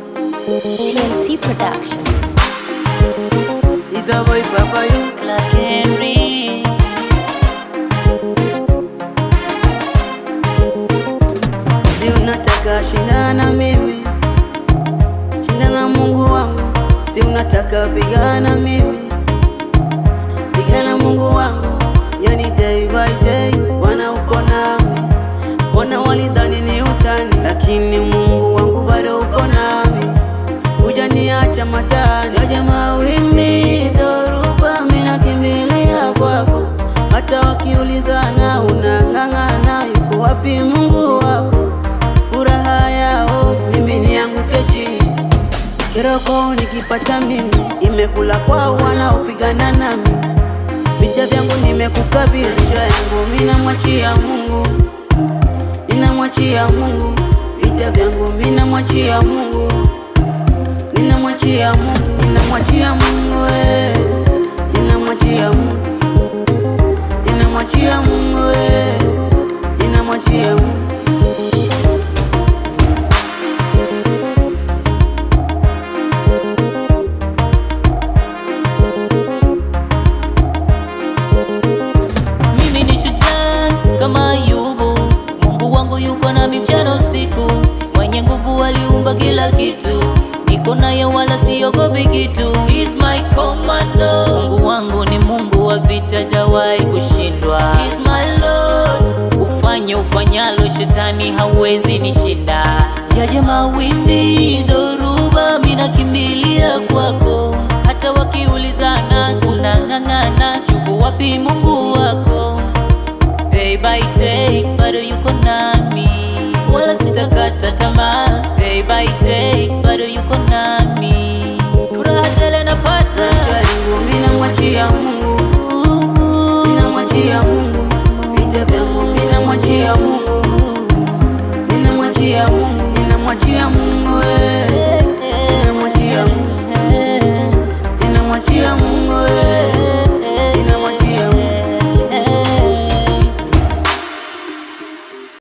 TMC Production. Is a boy Papa you Clark Henry. si unataka shindana mimi, shindana Mungu wangu. Si unataka pigana mimi, pigana Mungu wangu. Yani day by day wana uko nami, wana walidhani ni utani, lakini Mungu wangu bado uko nami. Hujaniacha matani, yaje mawimbi dhoruba, mimi nakimbilia kwako. Hata wakiulizana unang'ang'ana, yuko wapi Mungu wako? Furaha yao mimi nianguke chini, kiroko nikipata mimi, imekula kwao wanaopigana nami. Vita vyangu nimekukabidhi, maisha yangu mimi namwachia Mungu, ninamwachia Mungu. Vita vyangu mimi namwachia Mungu, ninamwachia Mungu, ninamwachia Mungu, ninamwachia Mungu, ninamwachia Mungu, ninamwachia Mungu. Mimi ni shujaa kama Ayubu, Mungu wangu yuko nami mchana usiku. Mwenye nguvu aliumba kila kitu, niko naye wala siogopi kitu. He's my commando. Mungu wangu ni Mungu wa vita, hajawahi kushindwa. He's my Lord. Ufanye ufanyalo, shetani hawezi nishinda. Yaje mawimbi dhoruba, mimi nakimbilia kwako. Hata wakiulizana unang'ang'ana, yuko wapi Mungu wako? Day by day bado yuko nami, wala sitakata tamaa. Day by day bado yuko nami, furaha tele napata. Maisha yangu mimi namwachia Mungu,